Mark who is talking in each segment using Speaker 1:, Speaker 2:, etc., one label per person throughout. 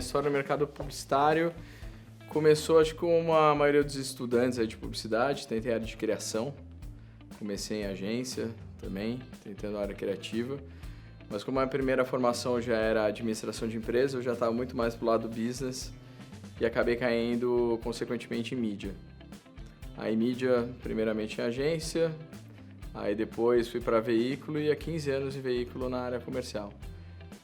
Speaker 1: história no mercado publicitário começou, acho que como a maioria dos estudantes aí de publicidade, tentei área de criação. Comecei em agência também, tentando a área criativa. Mas como a minha primeira formação já era administração de empresa, eu já estava muito mais pro lado do business e acabei caindo, consequentemente, em mídia. Aí mídia, primeiramente em agência, aí depois fui para veículo e há 15 anos em veículo na área comercial.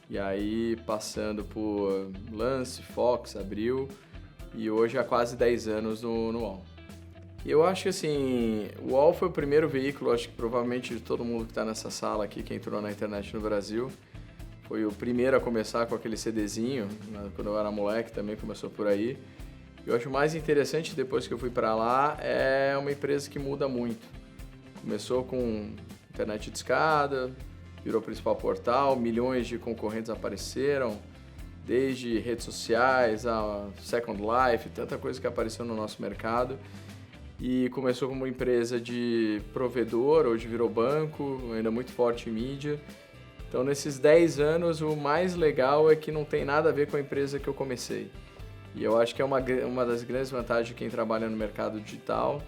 Speaker 1: E aí passando por Lance, Fox, Abril e hoje há quase 10 anos no UOL. Eu acho que assim, o UOL foi o primeiro veículo, acho que provavelmente de todo mundo que está nessa sala aqui, que entrou na internet no Brasil, foi o primeiro a começar com aquele CDzinho, né, quando eu era moleque também começou por aí. Eu acho mais interessante depois que eu fui para lá, é uma empresa que muda muito. Começou com internet de escada, virou o principal portal, milhões de concorrentes apareceram, desde redes sociais, a Second Life, tanta coisa que apareceu no nosso mercado. E começou como empresa de provedor, hoje virou banco, ainda muito forte em mídia. Então, nesses 10 anos, o mais legal é que não tem nada a ver com a empresa que eu comecei. E eu acho que é uma das grandes vantagens de quem trabalha no mercado digital,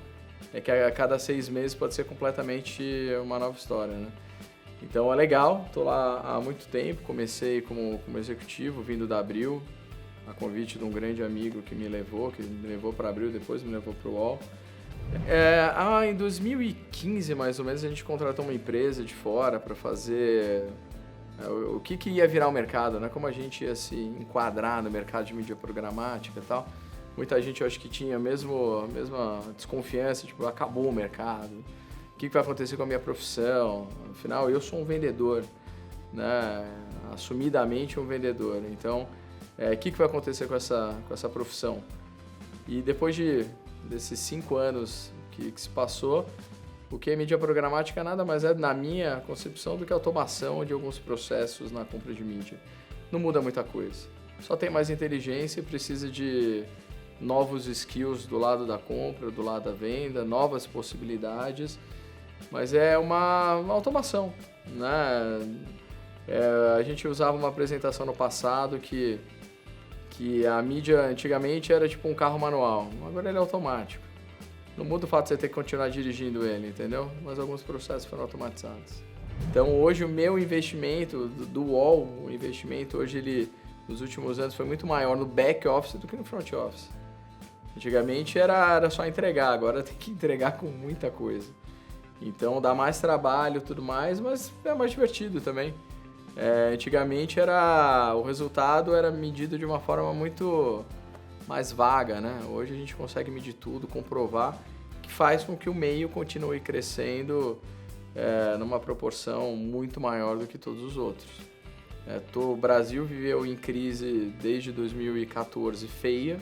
Speaker 1: é que a cada 6 meses pode ser completamente uma nova história, né? Então é legal, estou lá há muito tempo, comecei como executivo, vindo da Abril, a convite de um grande amigo que me levou para Abril, depois me levou para o UOL. Em 2015, mais ou menos, a gente contratou uma empresa de fora para fazer o que ia virar o mercado, né? Como a gente ia se enquadrar no mercado de mídia programática e tal. Muita gente, eu acho que tinha a mesma desconfiança, tipo, acabou o mercado, o que vai acontecer com a minha profissão? Afinal, eu sou um vendedor, né? Assumidamente um vendedor. Então, o que vai acontecer com essa profissão? E depois desses 5 anos que se passou, o que é mídia programática nada mais é, na minha concepção, do que a automação de alguns processos na compra de mídia. Não muda muita coisa. Só tem mais inteligência e precisa de novos skills do lado da compra, do lado da venda, novas possibilidades, mas é uma automação, né? A gente usava uma apresentação no passado que a mídia antigamente era tipo um carro manual, agora ele é automático. Não muda o fato de você ter que continuar dirigindo ele, entendeu? Mas alguns processos foram automatizados. Então hoje o meu investimento do UOL, o investimento hoje ele nos últimos anos foi muito maior no back office do que no front office. Antigamente era só entregar, agora tem que entregar com muita coisa. Então dá mais trabalho e tudo mais, mas é mais divertido também. Antigamente o resultado era medido de uma forma muito mais vaga, né? Hoje a gente consegue medir tudo, comprovar, que faz com que o meio continue crescendo numa proporção muito maior do que todos os outros. O Brasil viveu em crise desde 2014 feia.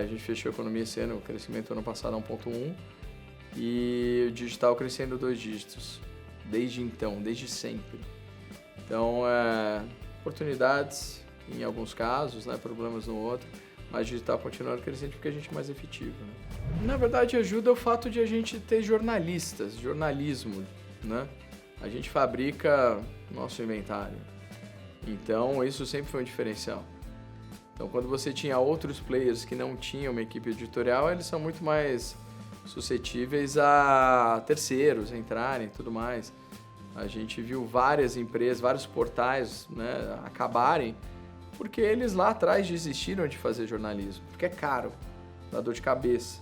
Speaker 1: A gente fechou a economia esse ano, o crescimento ano passado 1,1 e o digital crescendo 2 dígitos, desde então, desde sempre. Então, oportunidades em alguns casos, né, problemas no outro, mas digital continuando crescendo porque a gente é mais efetivo, né? Na verdade, ajuda o fato de a gente ter jornalismo, né? A gente fabrica nosso inventário, então isso sempre foi um diferencial. Então, quando você tinha outros players que não tinham uma equipe editorial, eles são muito mais suscetíveis a terceiros entrarem e tudo mais. A gente viu várias empresas, vários portais, né, acabarem porque eles lá atrás desistiram de fazer jornalismo, porque é caro, dá dor de cabeça.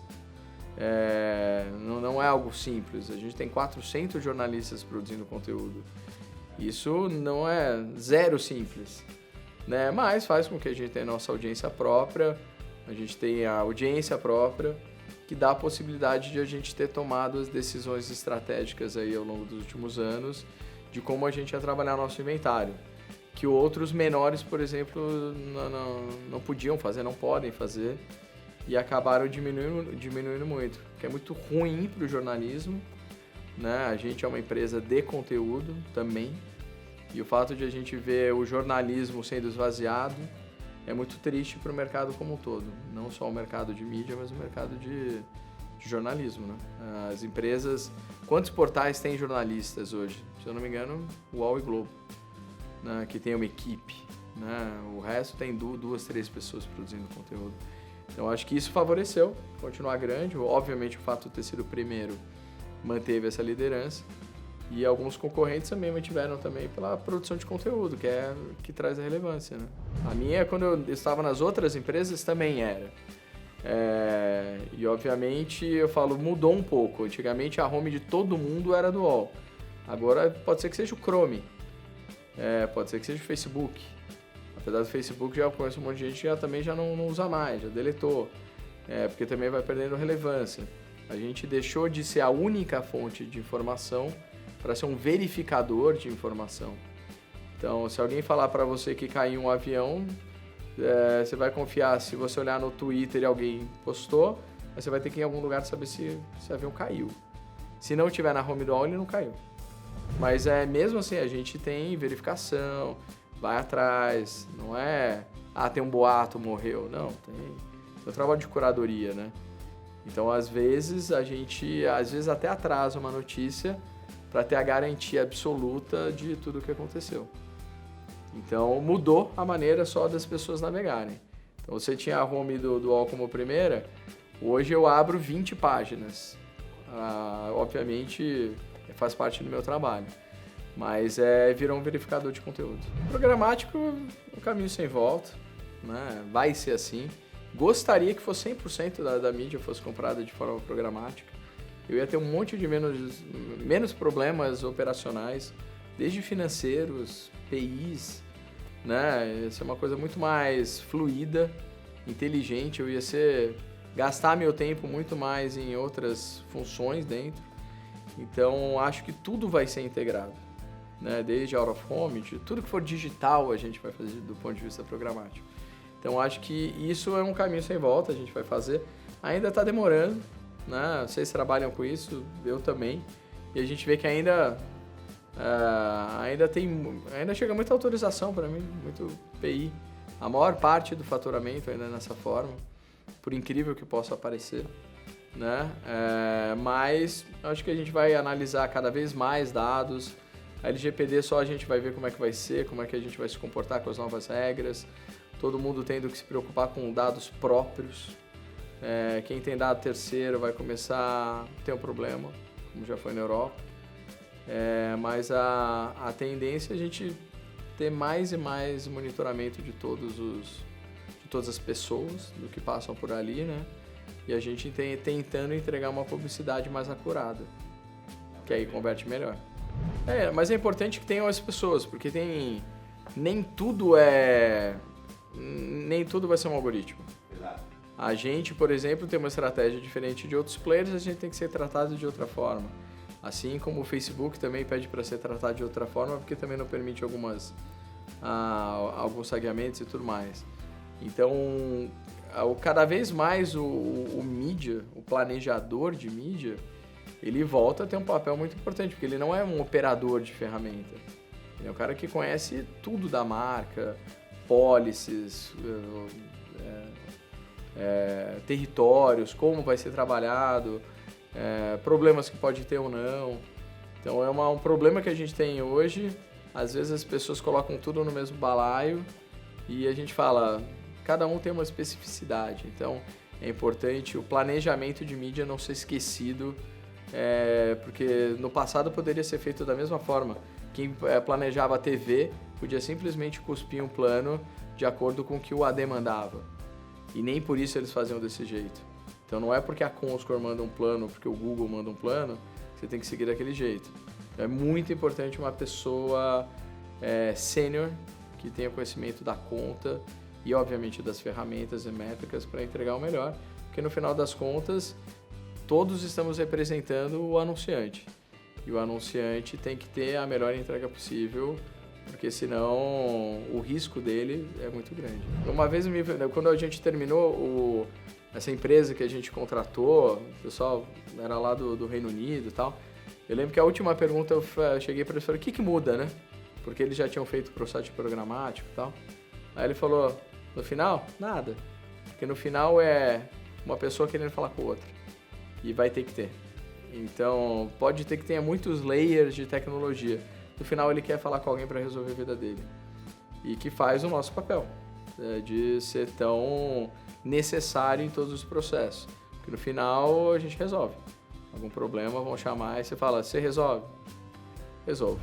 Speaker 1: Não é algo simples, a gente tem 400 jornalistas produzindo conteúdo. Isso não é zero simples, né? Mas faz com que a gente tenha a nossa audiência própria, a gente tenha a audiência própria, que dá a possibilidade de a gente ter tomado as decisões estratégicas aí ao longo dos últimos anos de como a gente ia trabalhar nosso inventário, que outros menores, por exemplo, não podiam fazer, não podem fazer, e acabaram diminuindo muito, que é muito ruim para o jornalismo, né? A gente é uma empresa de conteúdo também, e o fato de a gente ver o jornalismo sendo esvaziado é muito triste para o mercado como um todo, não só o mercado de mídia, mas o mercado de jornalismo, né? As empresas, quantos portais têm jornalistas hoje? Se eu não me engano, UOL e Globo, né? Que tem uma equipe, né? O resto tem 2, 3 pessoas produzindo conteúdo. Então acho que isso favoreceu continuar grande. Obviamente o fato de ter sido o primeiro manteve essa liderança. E alguns concorrentes também mantiveram também pela produção de conteúdo, que traz a relevância, né? A minha, quando eu estava nas outras empresas, também era. E obviamente eu falo, mudou um pouco. Antigamente a home de todo mundo era do UOL. Agora pode ser que seja o Chrome, pode ser que seja o Facebook. Apesar do Facebook, já conheço um monte de gente que também já não usa mais, já deletou, porque também vai perdendo relevância. A gente deixou de ser a única fonte de informação para ser um verificador de informação. Então, se alguém falar para você que caiu um avião, você vai confiar se você olhar no Twitter e alguém postou, mas você vai ter que ir em algum lugar saber se o avião caiu. Se não tiver na home do UOL, ele não caiu. Mas mesmo assim, a gente tem verificação, vai atrás, não é, tem um boato, morreu. Não, tem o trabalho de curadoria, né? Então, às vezes, a gente até atrasa uma notícia para ter a garantia absoluta de tudo o que aconteceu. Então, mudou a maneira só das pessoas navegarem. Então, você tinha a home do UOL como primeira, hoje eu abro 20 páginas. Obviamente, faz parte do meu trabalho, mas virou um verificador de conteúdo. Programático, um caminho sem volta, né? Vai ser assim. Gostaria que fosse 100% da mídia fosse comprada de forma programática. Eu ia ter um monte de menos problemas operacionais, desde financeiros, PIs, né? Ia ser uma coisa muito mais fluida, inteligente. Eu ia gastar meu tempo muito mais em outras funções dentro. Então, acho que tudo vai ser integrado, né? Desde out of home, tudo que for digital a gente vai fazer do ponto de vista programático. Então, acho que isso é um caminho sem volta, a gente vai fazer. Ainda está demorando, né? Vocês trabalham com isso, eu também. E a gente vê que ainda chega muita autorização para mim, muito PI. A maior parte do faturamento ainda é nessa forma, por incrível que possa parecer, né? Mas acho que a gente vai analisar cada vez mais dados. A LGPD só a gente vai ver como é que vai ser, como é que a gente vai se comportar com as novas regras. Todo mundo tendo que se preocupar com dados próprios. Quem tem dado terceiro vai começar a ter um problema, como já foi na Europa. Mas a tendência é a gente ter mais e mais monitoramento de todas as pessoas, do que passam por ali, né? E a gente tentando entregar uma publicidade mais acurada, que aí converte melhor. Mas é importante que tenham as pessoas, porque nem tudo vai ser um algoritmo.
Speaker 2: Exato.
Speaker 1: A gente, por exemplo, tem uma estratégia diferente de outros players, a gente tem que ser tratado de outra forma. Assim como o Facebook também pede para ser tratado de outra forma, porque também não permite alguns tagueamentos e tudo mais. Então, cada vez mais o mídia, o planejador de mídia, ele volta a ter um papel muito importante, porque ele não é um operador de ferramenta. Ele é um cara que conhece tudo da marca, policies, territórios, como vai ser trabalhado, problemas que pode ter ou não. Então é um problema que a gente tem hoje. Às vezes as pessoas colocam tudo no mesmo balaio e a gente fala, cada um tem uma especificidade. Então é importante o planejamento de mídia não ser esquecido, porque no passado poderia ser feito da mesma forma. Quem planejava a TV podia simplesmente cuspir um plano de acordo com o que o AD mandava. E nem por isso eles faziam desse jeito. Então não é porque a Comscore manda um plano, porque o Google manda um plano, que você tem que seguir daquele jeito. Então, é muito importante uma pessoa sênior, que tenha conhecimento da conta e obviamente das ferramentas e métricas para entregar o melhor. Porque no final das contas, todos estamos representando o anunciante. E o anunciante tem que ter a melhor entrega possível, porque senão o risco dele é muito grande. Uma vez, quando a gente terminou essa empresa que a gente contratou, o pessoal era lá do Reino Unido e tal, eu lembro que a última pergunta eu cheguei para ele e falei, o que muda, né? Porque eles já tinham feito o processo programático e tal. Aí ele falou, no final, nada. Porque no final é uma pessoa querendo falar com outra. E vai ter que ter. Então, pode ter que tenha muitos layers de tecnologia. No final, ele quer falar com alguém para resolver a vida dele. e que faz o nosso papel, de ser tão necessário em todos os processos. Porque no final a gente resolve. Algum problema, vão chamar e você fala, você resolve? Resolvo.